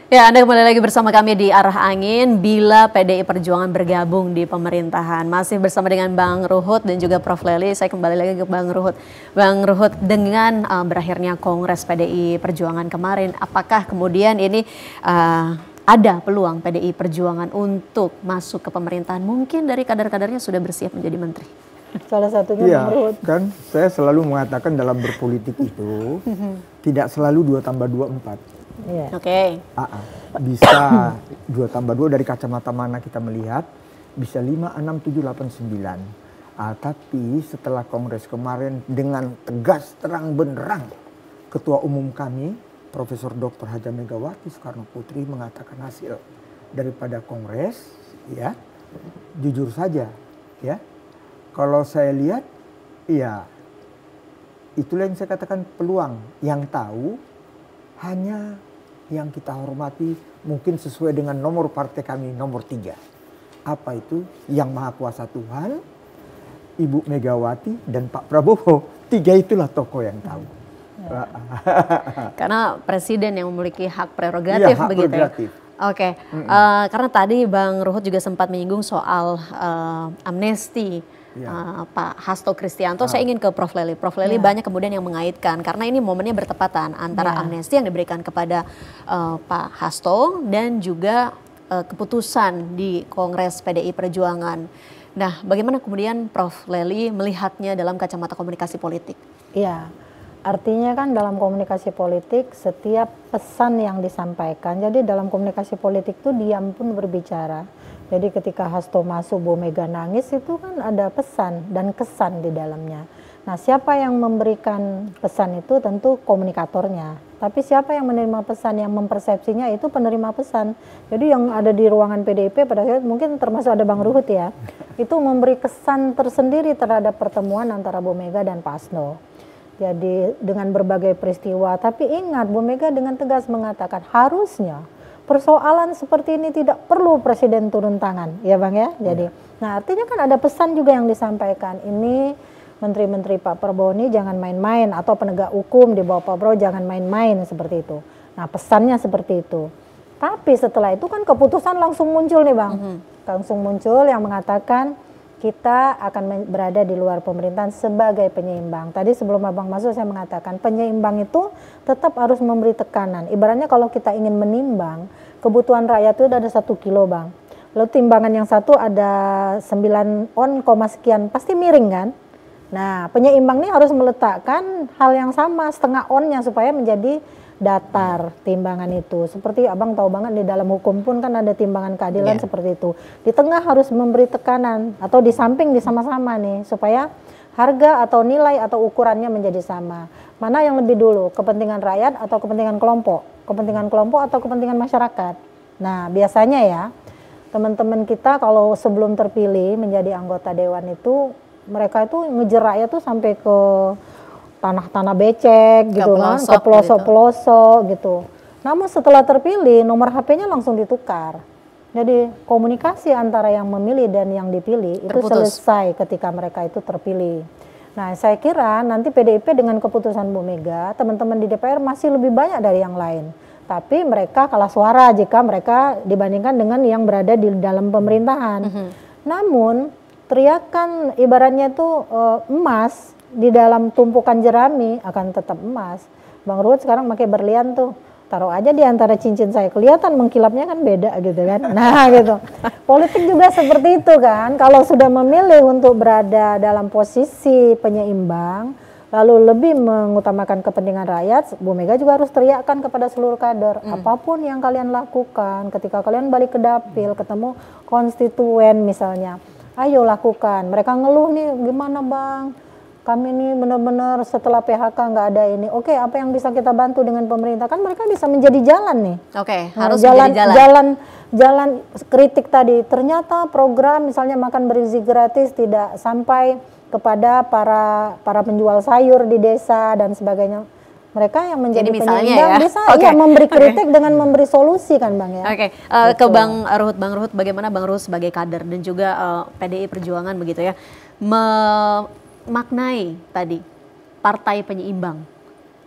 Ya, Anda kembali lagi bersama kami di Arah Angin bila PDI Perjuangan bergabung di pemerintahan. Masih bersama dengan Bang Ruhut dan juga Prof. Lely. Saya kembali lagi ke Bang Ruhut. Bang Ruhut, dengan berakhirnya Kongres PDI Perjuangan kemarin, apakah kemudian ini ada peluang PDI Perjuangan untuk masuk ke pemerintahan? Mungkin dari kader-kadernya sudah bersiap menjadi menteri. Salah satunya Bang Ruhut. Kan saya selalu mengatakan dalam berpolitik itu tidak selalu 2 tambah 2 4. Iya. Oke. Bisa 2 tambah 2 dari kacamata mana kita melihat, bisa 5, 6, 7, 8, 9. Tapi setelah Kongres kemarin dengan tegas terang benderang Ketua Umum kami, Profesor Dr. Haja Megawati Soekarno Putri mengatakan hasil daripada Kongres, ya jujur saja, ya kalau saya lihat, ya itulah yang saya katakan peluang. Yang tahu hanya yang kita hormati mungkin sesuai dengan nomor partai kami nomor 3. Apa itu? Yang Maha Kuasa Tuhan, Ibu Megawati dan Pak Prabowo. 3 itulah tokoh yang tahu. Ya. Karena presiden yang memiliki hak prerogatif, ya, hak begitu prerogatif. Ya. Oke, karena tadi Bang Ruhut juga sempat menyinggung soal amnesti. Pak Hasto Kristianto, saya ingin ke Prof. Lely. Prof. Lely banyak kemudian yang mengaitkan karena ini momennya bertepatan antara amnesti yang diberikan kepada Pak Hasto dan juga keputusan di Kongres PDI Perjuangan. Nah, bagaimana kemudian Prof. Lely melihatnya dalam kacamata komunikasi politik? Iya, artinya kan dalam komunikasi politik setiap pesan yang disampaikan, jadi dalam komunikasi politik itu diam pun berbicara. Jadi ketika Hasto masuk, Bu Mega nangis, itu kan ada pesan dan kesan di dalamnya. Nah, siapa yang memberikan pesan itu tentu komunikatornya. Tapi siapa yang menerima pesan, yang mempersepsinya itu penerima pesan. Jadi yang ada di ruangan PDIP pada saat mungkin termasuk ada Bang Ruhut ya, itu memberi kesan tersendiri terhadap pertemuan antara Bu Mega dan Pak Hasto. Jadi dengan berbagai peristiwa, tapi ingat Bu Mega dengan tegas mengatakan harusnya persoalan seperti ini tidak perlu presiden turun tangan, ya Bang ya. Jadi, nah artinya kan ada pesan juga yang disampaikan. Ini menteri-menteri Pak Prabowo ini jangan main-main, atau penegak hukum di bawah Pak Prabowo jangan main-main seperti itu. Nah pesannya seperti itu. Tapi setelah itu kan keputusan langsung muncul nih Bang, langsung muncul yang mengatakan kita akan berada di luar pemerintahan sebagai penyeimbang. Tadi sebelum Abang masuk saya mengatakan penyeimbang itu tetap harus memberi tekanan. Ibaratnya kalau kita ingin menimbang, kebutuhan rakyat itu ada 1 kilo Bang. Lalu timbangan yang satu ada 9 on, sekian, pasti miring kan? Nah penyeimbang ini harus meletakkan hal yang sama, setengah onnya supaya menjadi datar timbangan itu. Seperti Abang tahu banget di dalam hukum pun kan ada timbangan keadilan seperti itu. Di tengah harus memberi tekanan atau di samping sama-sama nih supaya harga atau nilai atau ukurannya menjadi sama. Mana yang lebih dulu, kepentingan rakyat atau kepentingan kelompok? Kepentingan kelompok atau kepentingan masyarakat? Nah, biasanya ya teman-teman kita kalau sebelum terpilih menjadi anggota dewan itu mereka itu ngejer rakyat tuh sampai ke tanah-tanah becek gitu kan, ke pelosok-pelosok gitu. Namun setelah terpilih nomor HP-nya langsung ditukar. Jadi komunikasi antara yang memilih dan yang dipilih itu selesai ketika mereka itu terpilih. Nah saya kira nanti PDIP dengan keputusan Bu Mega, teman-teman di DPR masih lebih banyak dari yang lain. Tapi mereka kalah suara jika mereka dibandingkan dengan yang berada di dalam pemerintahan. Namun teriakan ibaratnya itu emas di dalam tumpukan jerami akan tetap emas. Bang Ruhut sekarang pakai berlian tuh, taruh aja di antara cincin saya, kelihatan mengkilapnya kan beda gitu kan. Nah gitu, politik juga seperti itu kan. Kalau sudah memilih untuk berada dalam posisi penyeimbang, lalu lebih mengutamakan kepentingan rakyat, Bu Mega juga harus teriakkan kepada seluruh kader, apapun yang kalian lakukan, ketika kalian balik ke dapil, ketemu konstituen misalnya, ayo lakukan. Mereka ngeluh nih, gimana Bang? Kami ini benar-benar setelah PHK nggak ada ini. Oke, apa yang bisa kita bantu dengan pemerintah? Kan mereka bisa menjadi jalan nih. Oke, nah, harus jalan, menjadi jalan. Jalan kritik tadi. Ternyata program misalnya makan bergizi gratis tidak sampai kepada para penjual sayur di desa dan sebagainya. Mereka yang menjadi penyeimbang bisa memberi kritik dengan memberi solusi kan Bang ya. Ke Bang Ruhut, bagaimana Bang Ruhut sebagai kader dan juga PDI Perjuangan begitu ya, maknai tadi partai penyeimbang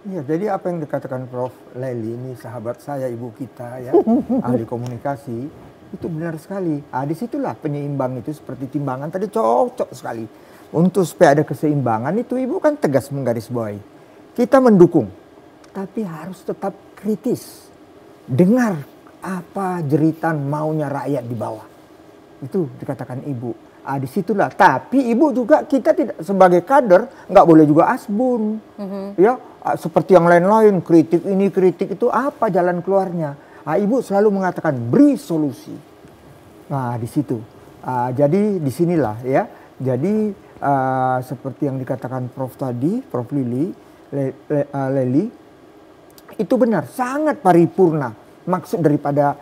Iya, jadi apa yang dikatakan Prof. Lely ini sahabat saya, ibu kita ya, ahli komunikasi, itu benar sekali. Disitulah penyeimbang itu seperti timbangan tadi cocok sekali. Untuk supaya ada keseimbangan itu ibu kan tegas menggarisbawahi. Kita mendukung, tapi harus tetap kritis. Dengar apa jeritan maunya rakyat di bawah. Itu dikatakan ibu. Disitulah. Tapi ibu juga kita tidak sebagai kader nggak boleh juga asbun. Ya, seperti yang lain-lain kritik ini kritik itu apa jalan keluarnya? Ibu selalu mengatakan beri solusi. Nah di situ. Jadi disinilah ya. Jadi seperti yang dikatakan Prof tadi, Prof Lely, itu benar sangat paripurna maksud daripada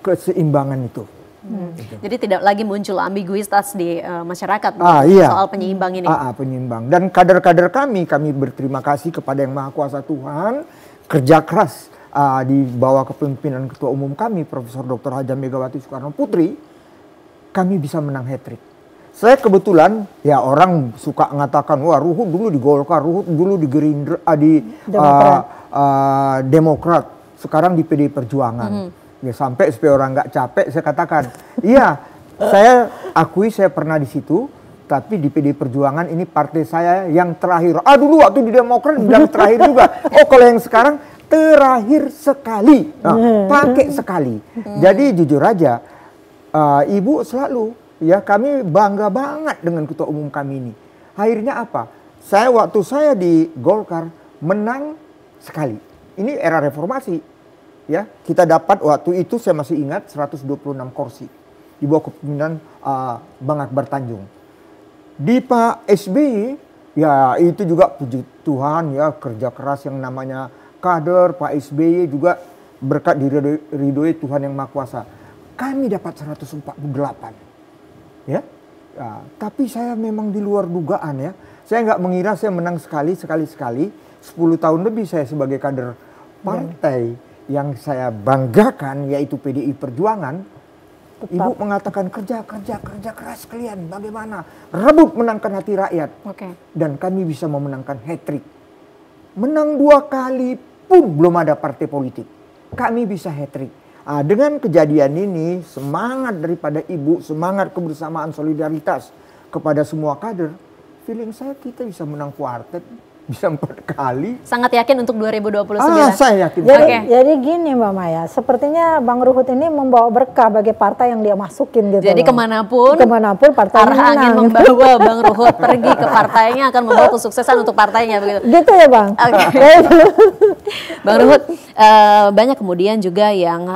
keseimbangan itu. Gitu. Jadi tidak lagi muncul ambiguitas di masyarakat iya. soal penyeimbang ini. Penyeimbang. Dan kader-kader kami berterima kasih kepada Yang Maha Kuasa Tuhan, kerja keras di bawah kepemimpinan Ketua Umum kami, Profesor Dr. Haja Megawati Soekarno Putri, kami bisa menang hat-trick. Saya kebetulan, ya orang suka mengatakan, wah Ruhut dulu di Golkar, Ruhut dulu di Gerindra, di Demokrat, sekarang di PDI Perjuangan. Ya sampai supaya orang nggak capek saya katakan, iya saya akui saya pernah di situ, tapi di PDI Perjuangan ini partai saya yang terakhir. Dulu waktu di Demokrat bilang terakhir juga. Kalau yang sekarang terakhir sekali, pakai sekali. Jadi jujur aja, ibu selalu ya kami bangga banget dengan ketua umum kami ini. Akhirnya apa? Waktu saya di Golkar menang sekali. Ini era reformasi. Ya, kita dapat waktu itu saya masih ingat 126 kursi di bawah kepemimpinan Bang Akbar Tanjung. Di Pak SBY ya itu juga puji Tuhan ya kerja keras yang namanya kader Pak SBY juga berkat diridhoi Tuhan Yang Maha Kuasa. Kami dapat 148. Ya. Tapi saya memang di luar dugaan ya. Saya nggak mengira saya menang sekali. 10 tahun lebih saya sebagai kader partai. Yang saya banggakan yaitu PDI Perjuangan. Tetap. Ibu mengatakan kerja keras kalian bagaimana rebut menangkan hati rakyat. Dan kami bisa memenangkan hat-trick. Menang 2 kali pun belum ada partai politik. Kami bisa hat-trick. Dengan kejadian ini semangat daripada ibu, semangat kebersamaan solidaritas kepada semua kader, feeling saya kita bisa menang kuartet. Bisa 4 kali. Sangat yakin untuk 2029? Saya yakin. Jadi gini Mbak Maya, sepertinya Bang Ruhut ini membawa berkah bagi partai yang dia masukin gitu. Jadi kemanapun partai arah angin membawa Bang Ruhut pergi ke partainya akan membawa kesuksesan untuk partainya begitu. Gitu ya Bang? Bang Ruhut, banyak kemudian juga yang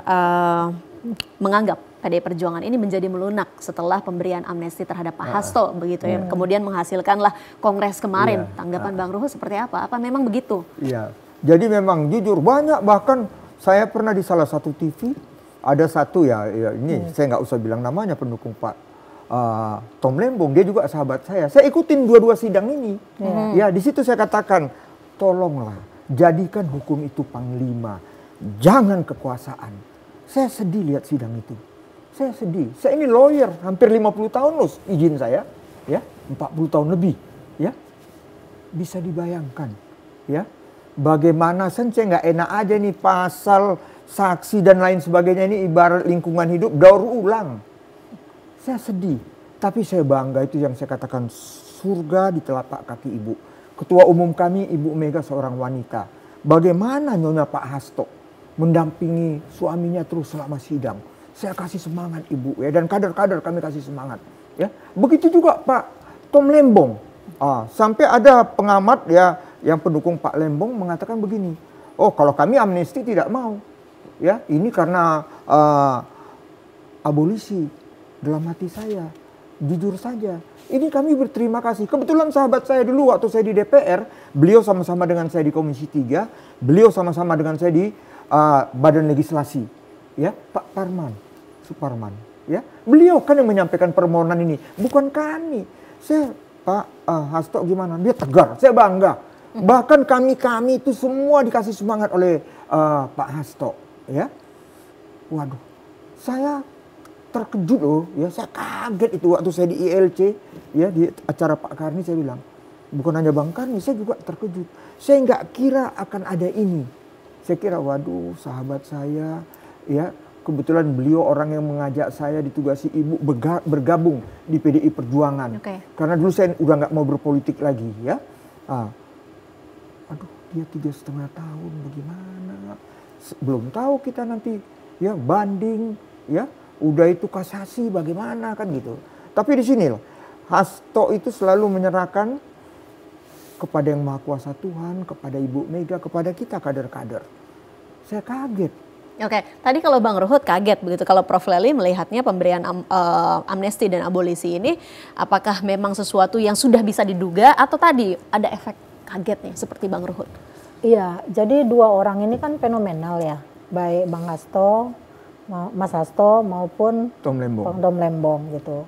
menganggap PDI Perjuangan ini menjadi melunak setelah pemberian amnesti terhadap Pak Hasto begitu ya. Kemudian menghasilkanlah kongres kemarin. Tanggapan Bang Ruhut seperti apa? Apa memang begitu? Iya. Jadi memang jujur banyak, bahkan saya pernah di salah satu TV ada satu ya ini saya nggak usah bilang namanya, pendukung Pak Tom Lembong, dia juga sahabat saya. Saya ikutin dua-dua sidang ini. Ya di situ saya katakan tolonglah jadikan hukum itu panglima, jangan kekuasaan. Saya sedih lihat sidang itu. Saya sedih. Saya ini lawyer, hampir 50 tahun loh izin saya. Ya, 40 tahun lebih. Ya, bisa dibayangkan. Ya, bagaimana saya nggak enak aja nih pasal saksi dan lain sebagainya ini ibarat lingkungan hidup daur ulang. Saya sedih. Tapi saya bangga, itu yang saya katakan surga di telapak kaki ibu. Ketua umum kami Ibu Mega seorang wanita. Bagaimana Nyonya Pak Hasto mendampingi suaminya terus selama sidang. Saya kasih semangat ibu ya, dan kader-kader kami kasih semangat ya. Begitu juga Pak Tom Lembong. Sampai ada pengamat ya yang pendukung Pak Lembong mengatakan begini, kalau kami amnesti tidak mau ya, ini karena abolisi. Dalam hati saya jujur saja, ini kami berterima kasih. Kebetulan sahabat saya dulu waktu saya di DPR, beliau sama-sama dengan saya di Komisi 3, beliau sama-sama dengan saya di Badan Legislasi ya, Pak Suparman ya, beliau kan yang menyampaikan permohonan ini, bukan kami. Saya Pak Hasto gimana, dia tegar, saya bangga. Bahkan kami itu semua dikasih semangat oleh Pak Hasto ya. Waduh, saya terkejut loh ya, saya kaget itu waktu saya di ILC ya, di acara Pak Karni. Saya bilang bukan hanya Bang Karni, saya juga terkejut. Saya nggak kira akan ada ini. Saya kira, waduh, sahabat saya, ya, kebetulan beliau orang yang mengajak saya ditugasi ibu bergabung di PDI Perjuangan. Karena dulu saya udah nggak mau berpolitik lagi, ya. Aduh, dia 3,5 tahun, bagaimana? Belum tahu kita nanti, ya, banding, ya, udah itu kasasi, bagaimana kan gitu. Tapi di sini loh, Hasto itu selalu menyerahkan kepada Yang Maha Kuasa Tuhan, kepada Ibu Mega, kepada kita kader-kader. Saya kaget. Oke, tadi kalau Bang Ruhut kaget begitu, kalau Prof. Lely melihatnya pemberian amnesti dan abolisi ini, apakah memang sesuatu yang sudah bisa diduga atau tadi ada efek kagetnya seperti Bang Ruhut? Iya, jadi dua orang ini kan fenomenal ya, baik Bang Hasto, Mas Hasto maupun Tom Lembong. Tom Lembong gitu.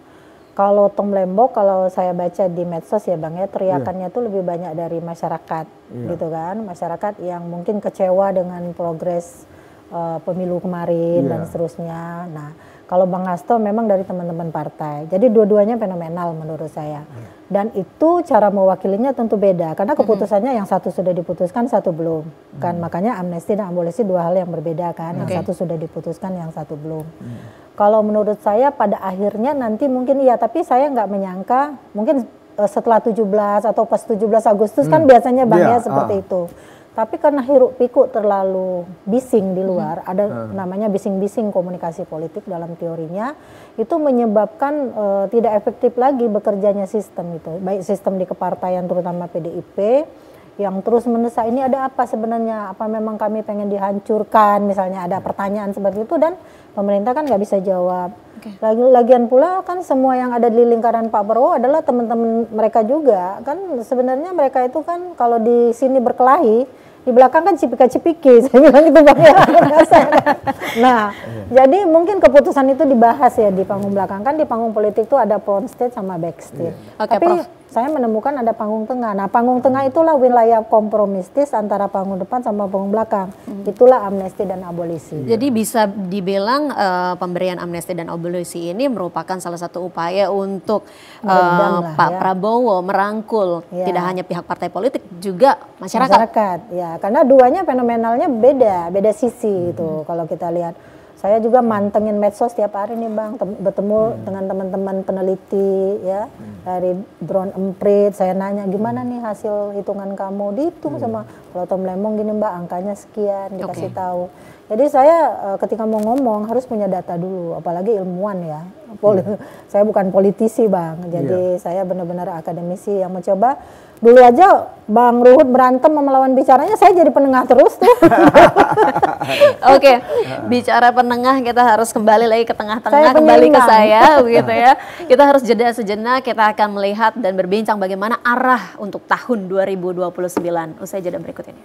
Kalau Tom Lembong, kalau saya baca di medsos ya Bang ya, teriakannya tuh lebih banyak dari masyarakat gitu kan. Masyarakat yang mungkin kecewa dengan progres pemilu kemarin dan seterusnya. Nah, kalau Bang Hasto memang dari teman-teman partai. Jadi dua-duanya fenomenal menurut saya. Dan itu cara mewakilinya tentu beda, karena keputusannya yang satu sudah diputuskan, satu belum. Kan makanya amnesti dan abolisi dua hal yang berbeda kan. Yang satu sudah diputuskan, yang satu belum. Kalau menurut saya pada akhirnya nanti mungkin iya, tapi saya nggak menyangka mungkin setelah 17 atau pas 17 Agustus kan biasanya Bang ya seperti itu. Tapi karena hiruk pikuk terlalu bising di luar, ada namanya bising-bising komunikasi politik dalam teorinya, itu menyebabkan tidak efektif lagi bekerjanya sistem itu. Baik sistem di kepartaian terutama PDIP, yang terus mendesak ini ada apa sebenarnya, apa memang kami pengen dihancurkan, misalnya ada pertanyaan seperti itu, dan pemerintah kan nggak bisa jawab. Lagian pula kan semua yang ada di lingkaran Pak Prabowo adalah teman-teman mereka juga, kan sebenarnya mereka itu kan kalau di sini berkelahi, di belakang kan cipika-cipiki, saya bilang gitu Bang ya. Nah, jadi mungkin keputusan itu dibahas ya di panggung belakang, kan di panggung politik itu ada front stage sama backstage. Tapi Prof, saya menemukan ada panggung tengah. Nah, panggung tengah itulah wilayah kompromistis antara panggung depan sama panggung belakang. Itulah amnesti dan abolisi. Jadi bisa dibilang pemberian amnesti dan abolisi ini merupakan salah satu upaya untuk Pak Prabowo merangkul tidak hanya pihak partai politik, juga masyarakat. Ya, karena duanya fenomenalnya beda sisi itu kalau kita lihat. Saya juga mantengin medsos tiap hari nih Bang, bertemu dengan teman-teman peneliti ya dari drone emprit. Saya nanya gimana nih hasil hitungan kamu, dihitung sama kalau Tom Lembong gini Mbak, angkanya sekian, dikasih tahu. Jadi saya ketika mau ngomong harus punya data dulu, apalagi ilmuwan ya. Saya bukan politisi Bang, jadi saya benar-benar akademisi yang mencoba. Dulu aja Bang Ruhut berantem sama lawan bicaranya, saya jadi penengah terus tuh. Oke, bicara penengah kita harus kembali lagi ke tengah-tengah, kembali ke saya begitu ya. Kita harus jeda sejenak, kita akan melihat dan berbincang bagaimana arah untuk tahun 2029. Usai jeda berikut ini.